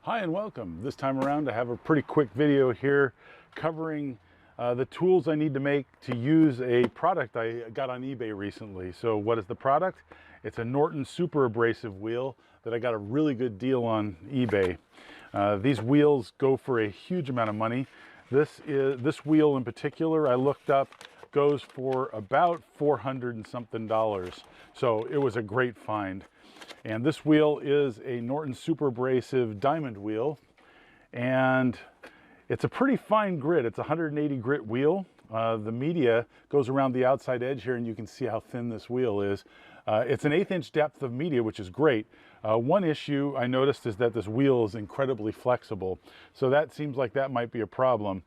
Hi and welcome. This time around I have a pretty quick video here covering the tools I need to make to use a product I got on eBay recently. So what is the product? It's a Norton super abrasive wheel that I got a really good deal on eBay. These wheels go for a huge amount of money. This wheel in particular I looked up goes for about $400 and something. So it was a great find. And this wheel is a Norton super abrasive diamond wheel, and it's a pretty fine grit. It's a 180 grit wheel. The media goes around the outside edge here, and you can see how thin this wheel is. It's an 1/8 inch depth of media, which is great. One issue I noticed is that this wheel is incredibly flexible, so that seems like that might be a problem.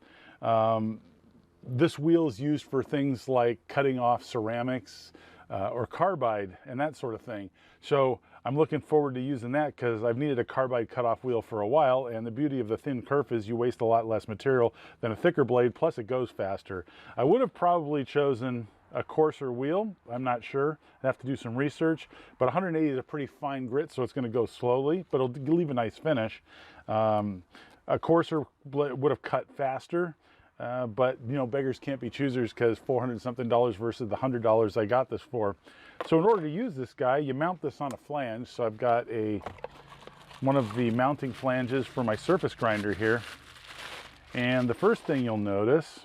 This wheel is used for things like cutting off ceramics or carbide and that sort of thing. So I'm looking forward to using that because I've needed a carbide cutoff wheel for a while, and the beauty of the thin kerf is you waste a lot less material than a thicker blade, plus it goes faster. I would have probably chosen a coarser wheel. I'm not sure. I have to do some research, but 180 is a pretty fine grit, so it's going to go slowly, but it'll leave a nice finish. A coarser would have cut faster. But you know, beggars can't be choosers, because $400 something versus the $100 I got this for. So in order to use this guy, you mount this on a flange. So I've got one of the mounting flanges for my surface grinder here. And the first thing you'll notice,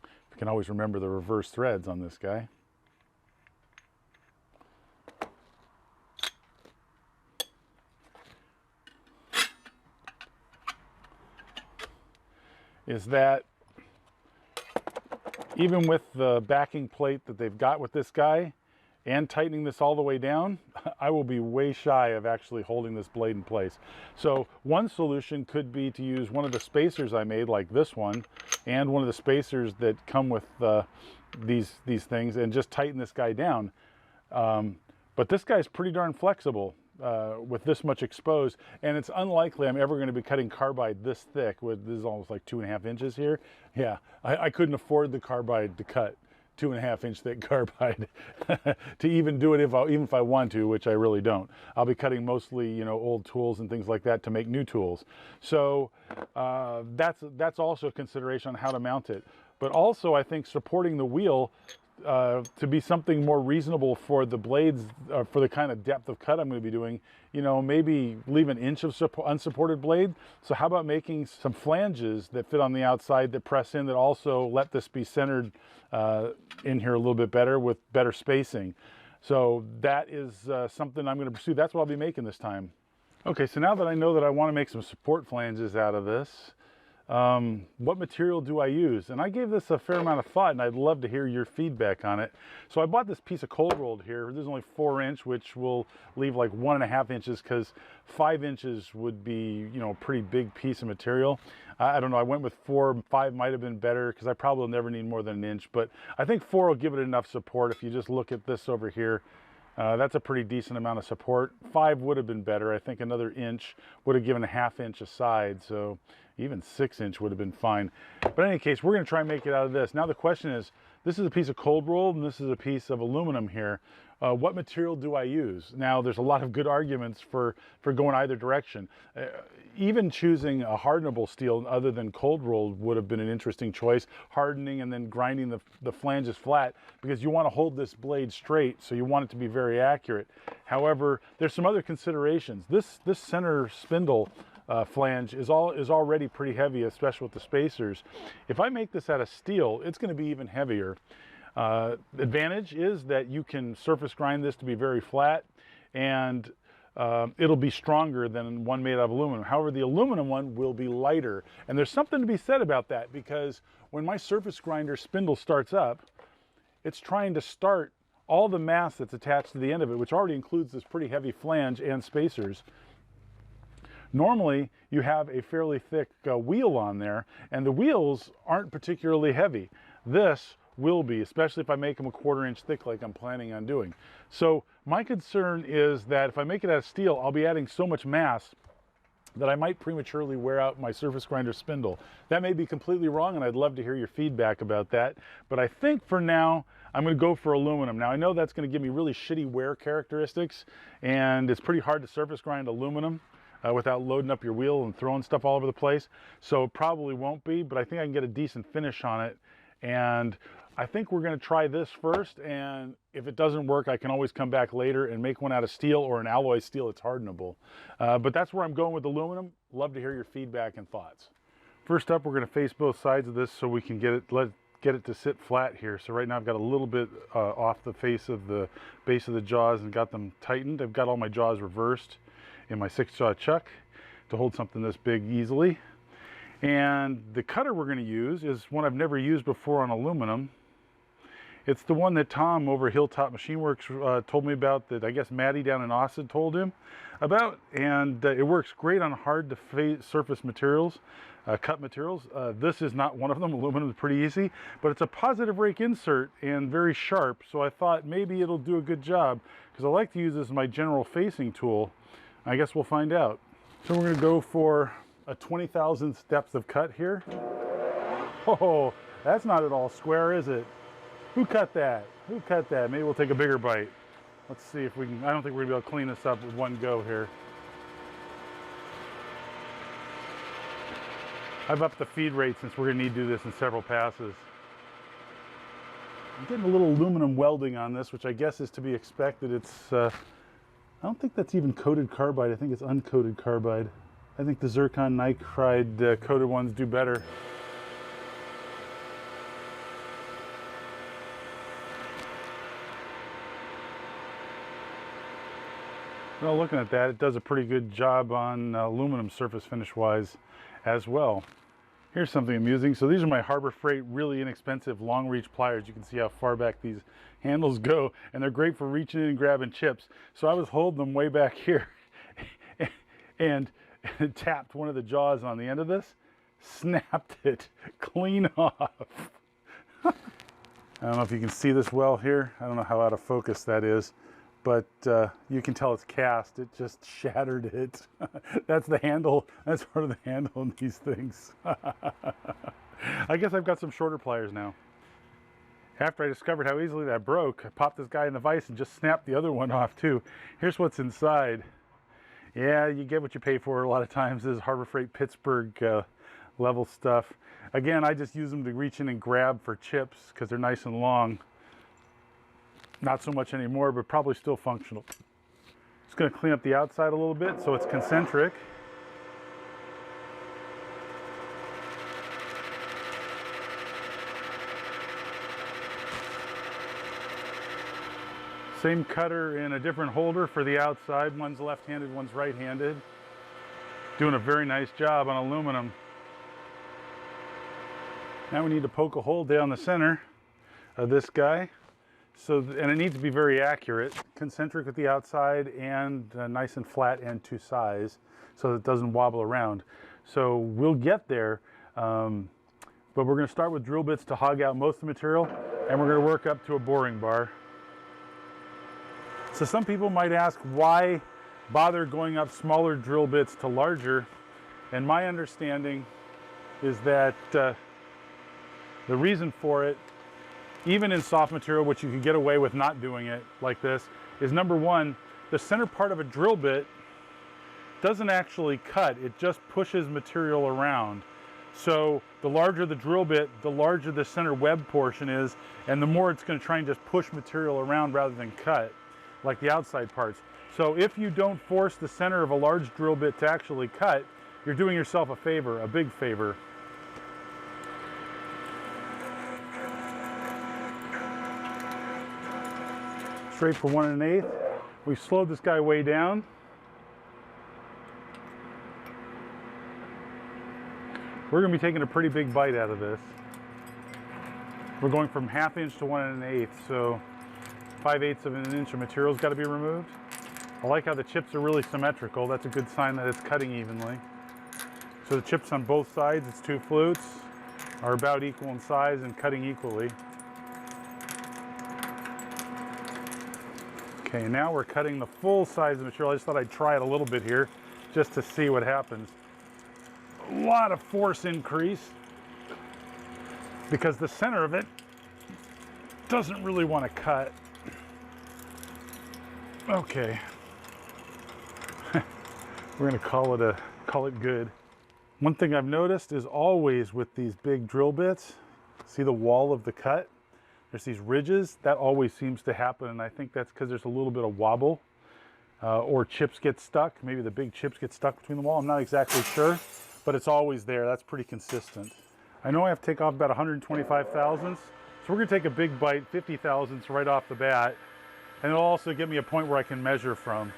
you can always remember the reverse threads on this guy. Is that even with the backing plate that they've got with this guy and tightening this all the way down, I will be way shy of actually holding this blade in place. So one solution could be to use one of the spacers I made, like this one, and one of the spacers that come with these things, and just tighten this guy down. But this guy's pretty darn flexible. With this much exposed, and it's unlikely I'm ever going to be cutting carbide this thick. This is almost like 2.5 inches here. Yeah, I couldn't afford the carbide to cut 2.5 inch thick carbide to even do it even if I want to, which I really don't. I'll be cutting mostly, you know, old tools and things like that to make new tools. So that's also a consideration on how to mount it. But also, I think supporting the wheel to be something more reasonable for the blades, for the kind of depth of cut I'm going to be doing, you know, maybe leave an inch of unsupported blade. So how about making some flanges that fit on the outside that press in, that also let this be centered in here a little bit better with better spacing. So that is something I'm going to pursue. That's what I'll be making this time. Okay, so now that I know that I want to make some support flanges out of this, what material do I use? And I gave this a fair amount of thought, and I'd love to hear your feedback on it. So I bought this piece of cold rolled here. This is only 4 inch, which will leave like 1.5 inches, because 5 inches would be, you know, a pretty big piece of material. I don't know, I went with 4. 5 might have been better, because I probably will never need more than 1 inch, but I think 4 will give it enough support. If you just look at this over here, that's a pretty decent amount of support. 5 would have been better. I think another inch would have given a 1/2 inch aside, so even 6 inch would have been fine. But in any case, we're going to try and make it out of this. Now the question is, this is a piece of cold rolled and this is a piece of aluminum here. What material do I use? Now there's a lot of good arguments for going either direction. Even choosing a hardenable steel other than cold rolled would have been an interesting choice. Hardening and then grinding the flanges flat, because you want to hold this blade straight, so you want it to be very accurate. However, there's some other considerations. This center spindle flange is already pretty heavy, especially with the spacers. If I make this out of steel, it's going to be even heavier. The advantage is that you can surface grind this to be very flat, and it'll be stronger than one made out of aluminum. However, the aluminum one will be lighter, and there's something to be said about that, because when my surface grinder spindle starts up, it's trying to start all the mass that's attached to the end of it, which already includes this pretty heavy flange and spacers. Normally, you have a fairly thick wheel on there, and the wheels aren't particularly heavy. This will be, especially if I make them a 1/4 inch thick like I'm planning on doing. So my concern is that if I make it out of steel, I'll be adding so much mass that I might prematurely wear out my surface grinder spindle. That may be completely wrong, and I'd love to hear your feedback about that. But I think for now, I'm going to go for aluminum. Now I know that's going to give me really shitty wear characteristics, and it's pretty hard to surface grind aluminum without loading up your wheel and throwing stuff all over the place. So it probably won't be, but I think I can get a decent finish on it. And I think we're going to try this first, and if it doesn't work, I can always come back later and make one out of steel or an alloy steel that's hardenable. But that's where I'm going with aluminum. Love to hear your feedback and thoughts. First up, we're going to face both sides of this so we can get it to sit flat here. So right now I've got a little bit off the face of the base of the jaws and got them tightened. I've got all my jaws reversed in my 6-jaw chuck to hold something this big easily. And the cutter we're going to use is one I've never used before on aluminum. It's the one that Tom over Hilltop Machine Works told me about, that I guess Maddie down in Austin told him about, and it works great on hard to surface materials, cut materials. This is not one of them. Aluminum is pretty easy, but it's a positive rake insert and very sharp, so I thought maybe it'll do a good job, because I like to use this as my general facing tool. I guess we'll find out. So we're going to go for a 20,000th depth of cut here. Oh, that's not at all square, is it? Who cut that? Who cut that? Maybe we'll take a bigger bite. Let's see if we can. I don't think we're gonna be able to clean this up with one go here. I've upped the feed rate since we're gonna need to do this in several passes. I'm getting a little aluminum welding on this, which I guess is to be expected. It's, I don't think that's even coated carbide. I think it's uncoated carbide. I think the zircon nitride coated ones do better. Well, looking at that, it does a pretty good job on aluminum surface finish wise as well. Here's something amusing. So these are my Harbor Freight really inexpensive long reach pliers. You can see how far back these handles go, and they're great for reaching in and grabbing chips. So I was holding them way back here and tapped one of the jaws on the end of this, snapped it clean off. I don't know if you can see this well here. I don't know how out of focus that is, but you can tell it's cast. It just shattered it. That's the handle. That's part of the handle in these things. I guess I've got some shorter pliers now. After I discovered how easily that broke, I popped this guy in the vise and just snapped the other one off too. Here's what's inside. Yeah, you get what you pay for a lot of times. This is Harbor Freight Pittsburgh level stuff. Again, I just use them to reach in and grab for chips because they're nice and long. Not so much anymore, but probably still functional. Just going to clean up the outside a little bit so it's concentric. Same cutter in a different holder for the outside. One's left-handed, one's right-handed. Doing a very nice job on aluminum. Now we need to poke a hole down the center of this guy. And it needs to be very accurate, concentric at the outside and nice and flat and to size so that it doesn't wobble around. So we'll get there, but we're going to start with drill bits to hog out most of the material, and we're going to work up to a boring bar. So some people might ask, why bother going up smaller drill bits to larger? And my understanding is that the reason for it, even in soft material, which you can get away with not doing it like this, is number one, the center part of a drill bit doesn't actually cut, it just pushes material around. So the larger the drill bit, the larger the center web portion is, and the more it's going to try and just push material around rather than cut, like the outside parts. So if you don't force the center of a large drill bit to actually cut, you're doing yourself a favor, a big favor. Straight for 1 1/8. We've slowed this guy way down. We're going to be taking a pretty big bite out of this. We're going from 1/2 inch to 1 1/8, so 5/8 of an inch of material's got to be removed. I like how the chips are really symmetrical. That's a good sign that it's cutting evenly. So the chips on both sides, its two flutes, are about equal in size and cutting equally. Okay, now we're cutting the full size of material. I just thought I'd try it a little bit here just to see what happens. A lot of force increase because the center of it doesn't really want to cut. Okay. We're gonna call it good. One thing I've noticed is always with these big drill bits, see the wall of the cut? There's these ridges, that always seems to happen, and I think that's because there's a little bit of wobble, or chips get stuck. Maybe the big chips get stuck between the wall. I'm not exactly sure, but it's always there. That's pretty consistent. I know I have to take off about 125 thousandths, so we're gonna take a big bite, 50 thousandths right off the bat, and it'll also give me a point where I can measure from.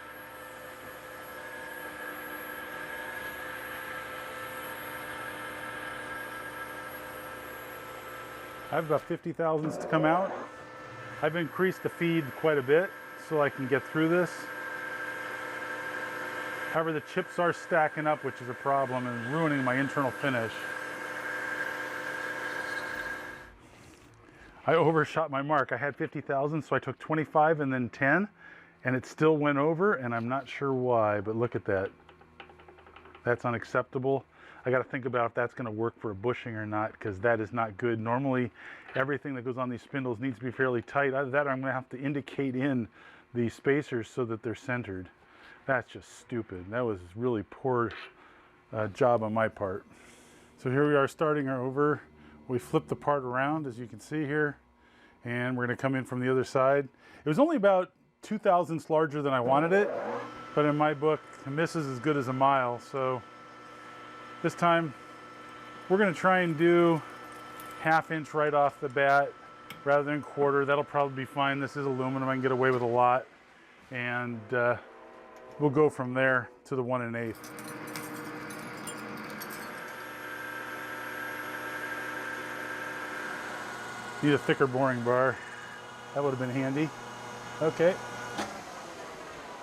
I have about 50 thousandths to come out. I've increased the feed quite a bit so I can get through this. However, the chips are stacking up, which is a problem and ruining my internal finish. I overshot my mark. I had 50 thousandths, so I took 25 and then 10, and it still went over, and I'm not sure why, but look at that. That's unacceptable. I got to think about if that's going to work for a bushing or not, because that is not good. Normally, everything that goes on these spindles needs to be fairly tight. Either that or I'm going to have to indicate in the spacers so that they're centered. That's just stupid. That was really poor job on my part. So here we are starting our over. We flipped the part around, as you can see here, and we're going to come in from the other side. It was only about 2 thousandths larger than I wanted it, but in my book, a miss is as good as a mile. So this time, we're going to try and do 1/2 inch right off the bat rather than 1/4. That'll probably be fine. This is aluminum. I can get away with a lot. And we'll go from there to the 1 1/8. Need a thicker boring bar. That would have been handy. Okay.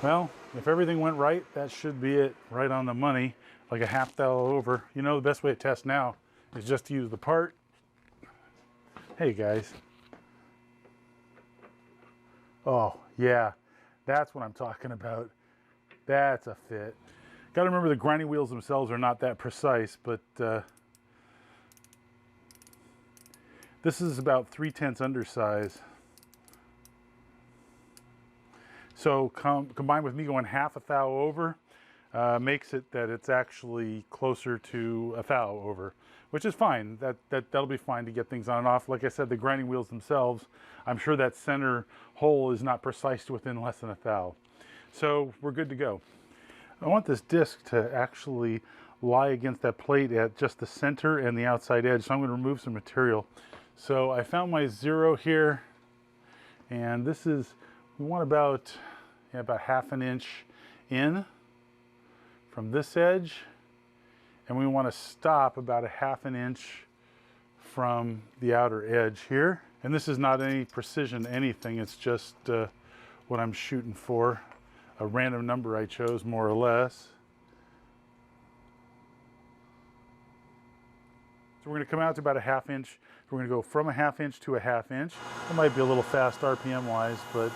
Well, if everything went right, that should be it. Right on the money. Like a 1/2 thou over. You know, the best way to test now is just to use the part. Hey guys. Oh yeah, that's what I'm talking about. That's a fit. Got to remember the grinding wheels themselves are not that precise, but this is about 3/10 undersize. So combined with me going 1/2 thou over, makes it that it's actually closer to a thou over, which is fine. That'll be fine to get things on and off. Like I said, the grinding wheels themselves, I'm sure that center hole is not precise to within less than a thou. So we're good to go. I want this disc to actually lie against that plate at just the center and the outside edge, so I'm going to remove some material. So I found my 0 here, and this is, we want about 1/2 inch in from this edge, and we want to stop about 1/2 inch from the outer edge here. And this is not any precision anything, it's just what I'm shooting for, a random number I chose more or less. So we're going to come out to about 1/2 inch. We're going to go from 1/2 inch to 1/2 inch. It might be a little fast RPM wise, but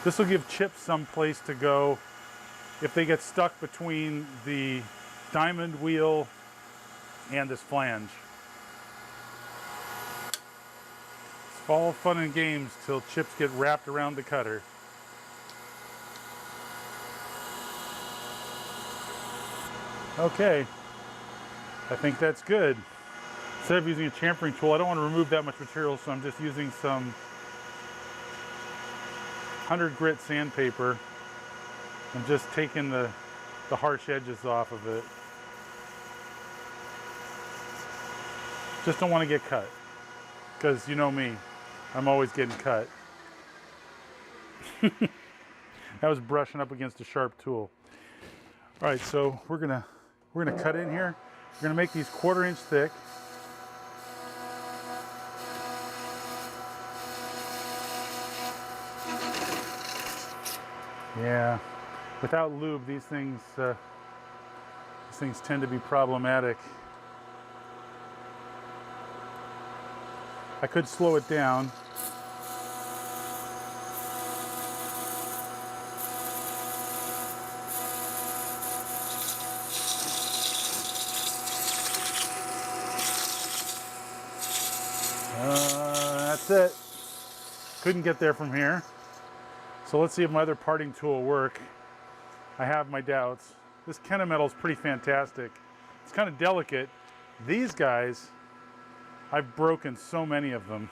this will give chips some place to go if they get stuck between the diamond wheel and this flange. It's all fun and games till chips get wrapped around the cutter. Okay, I think that's good. Instead of using a chamfering tool, I don't want to remove that much material, so I'm just using some 100 grit sandpaper and just taking the harsh edges off of it. Just don't want to get cut, because you know me, I'm always getting cut. That was brushing up against a sharp tool. All right, so we're gonna cut in here. We're gonna make these 1/4 inch thick. Yeah, Without lube, these things tend to be problematic. I could slow it down. That's it. Couldn't get there from here. So let's see if my other parting tool will work. I have my doubts. This Kennametal is pretty fantastic. It's kind of delicate. These guys, I've broken so many of them.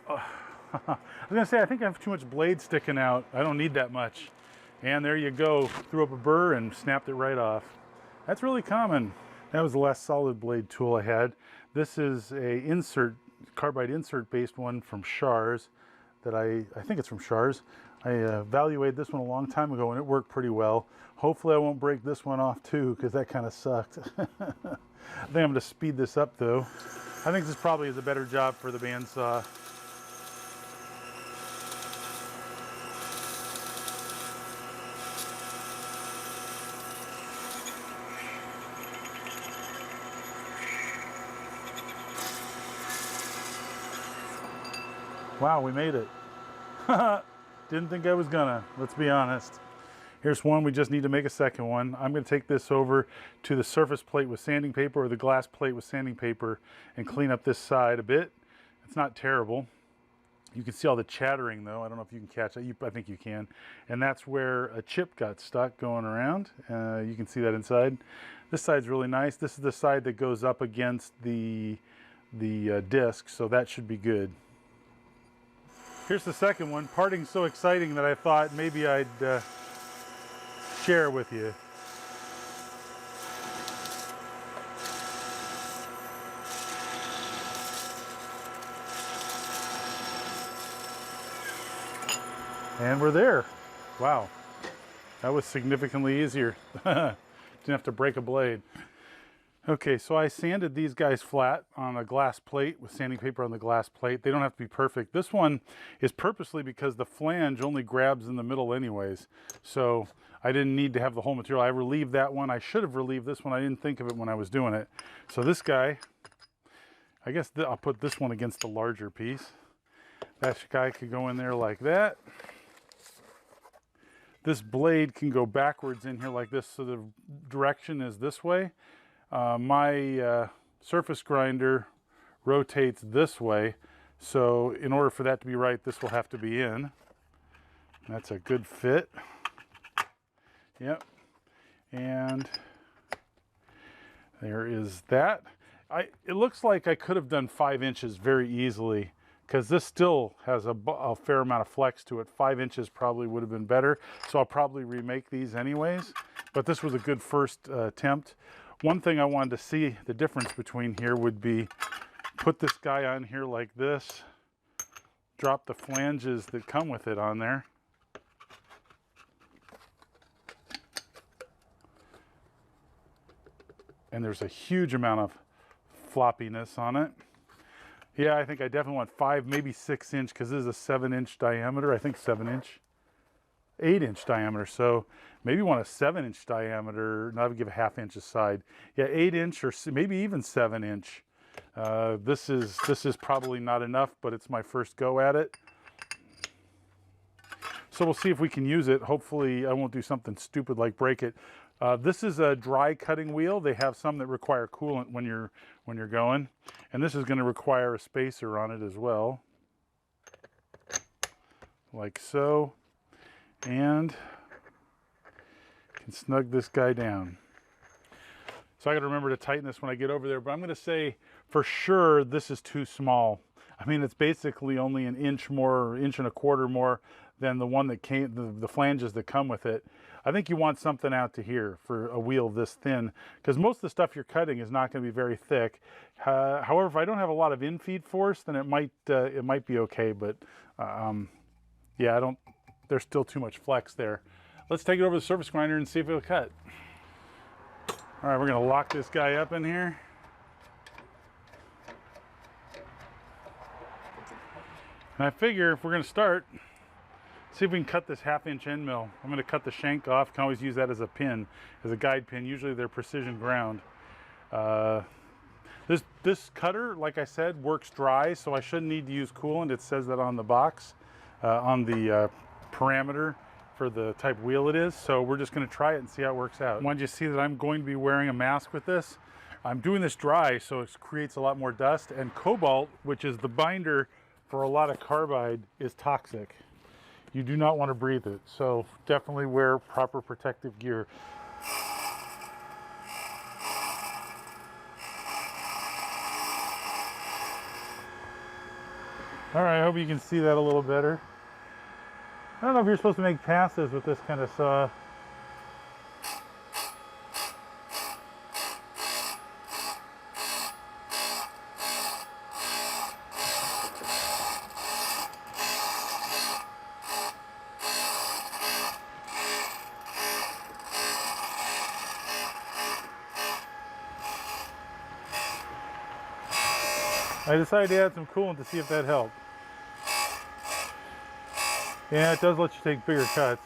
I was gonna say, I think I have too much blade sticking out. I don't need that much. And there you go, threw up a burr and snapped it right off. That's really common. That was the last solid blade tool I had. This is a carbide insert based one from Shars that I think it's from Shars. I evaluated this one a long time ago and it worked pretty well. Hopefully I won't break this one off too, because that kind of sucked. I think I'm gonna speed this up though. I think this probably is a better job for the bandsaw. Wow, we made it. Didn't think I was gonna, let's be honest. Here's one, we just need to make a second one. I'm gonna take this over to the surface plate with sanding paper or the glass plate with sanding paper and clean up this side a bit. It's not terrible. You can see all the chattering though. I don't know if you can catch that. I think you can. And that's where a chip got stuck going around. You can see that inside. This side's really nice. This is the side that goes up against the disc, so that should be good. Here's the second one. Parting's so exciting that I thought maybe I'd share with you. And we're there. Wow, that was significantly easier. Didn't have to break a blade. Okay, so I sanded these guys flat on a glass plate with sanding paper on the glass plate. They don't have to be perfect. This one is purposely because the flange only grabs in the middle anyways. So I didn't need to have the whole material. I relieved that one. I should have relieved this one. I didn't think of it when I was doing it. So this guy, I guess I'll put this one against the larger piece. That guy could go in there like that. This blade can go backwards in here like this, so the direction is this way. My surface grinder rotates this way, so in order for that to be right, this will have to be in. That's a good fit. Yep. And there is that. It looks like I could have done 5 inches very easily, because this still has a fair amount of flex to it. 5 inches probably would have been better, so I'll probably remake these anyways. But this was a good first attempt. One thing I wanted to see the difference between here would be put this guy on here like this, drop the flanges that come with it on there. And there's a huge amount of floppiness on it. Yeah, I think I definitely want 5, maybe 6 inch, because this is a 7-inch diameter. I think 7-inch, 8-inch diameter. So maybe want a 7-inch diameter. Not give a 1/2 inch aside. Yeah, 8-inch or maybe even 7-inch. This is probably not enough, but it's my first go at it. So we'll see if we can use it. Hopefully I won't do something stupid like break it. This is a dry cutting wheel. They have some that require coolant when you're going, and this is going to require a spacer on it as well, like so. And can snug this guy down. So I got to remember to tighten this when I get over there, but I'm going to say for sure this is too small. I mean, it's basically only an inch more, 1.25 inches more than the one that came, the flanges that come with it. I think you want something out to here for a wheel this thin, because most of the stuff you're cutting is not going to be very thick. However, if I don't have a lot of in-feed force, then it might be okay, but yeah, there's still too much flex there. Let's take it over to the surface grinder and see if it'll cut. All right, we're gonna lock this guy up in here. And I figure if we're going to start, see if we can cut this 1/2 inch end mill. I'm going to cut the shank off. Can always use that as a pin, as a guide pin. Usually they're precision ground. This cutter, like I said, works dry, so I shouldn't need to use coolant. It says that on the box, on the parameter for the type wheel it is. So we're just going to try it and see how it works out. Once you see that I'm going to be wearing a mask with this, I'm doing this dry, so it creates a lot more dust. And cobalt, which is the binder for a lot of carbide, is toxic. You do not want to breathe it, so definitely wear proper protective gear. All right, I hope you can see that a little better. I don't know if you're supposed to make passes with this kind of saw. I decided to add some coolant to see if that helped. Yeah, it does let you take bigger cuts.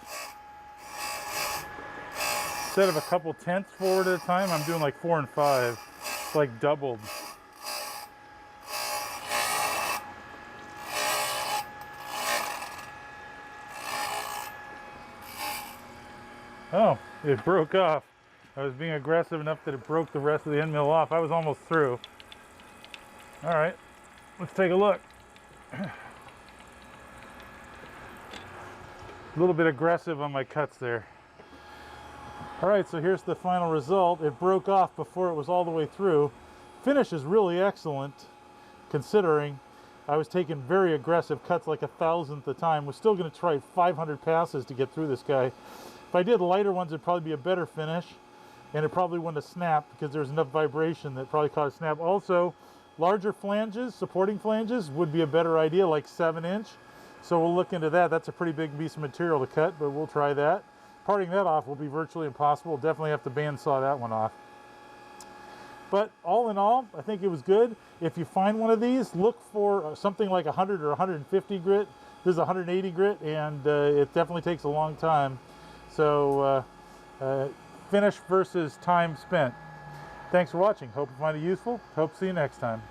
Instead of a couple tenths forward at a time, I'm doing like 4 and 5. It's like doubled. Oh, it broke off. I was being aggressive enough that it broke the rest of the end mill off. I was almost through. All right, let's take a look. A little bit aggressive on my cuts there. All right, so here's the final result. It broke off before it was all the way through. Finish is really excellent, considering I was taking very aggressive cuts, like 1,000th a time. We're still going to try 500 passes to get through this guy. If I did lighter ones, it'd probably be a better finish, and it probably wouldn't have snapped because there's enough vibration that probably caused snap. Also, larger flanges, supporting flanges, would be a better idea, like 7-inch. So we'll look into that. That's a pretty big piece of material to cut, but we'll try that. Parting that off will be virtually impossible. We'll definitely have to bandsaw that one off. But all in all, I think it was good. If you find one of these, look for something like 100 or 150 grit. This is 180 grit, and it definitely takes a long time. So finish versus time spent. Thanks for watching. Hope you find it useful. Hope to see you next time.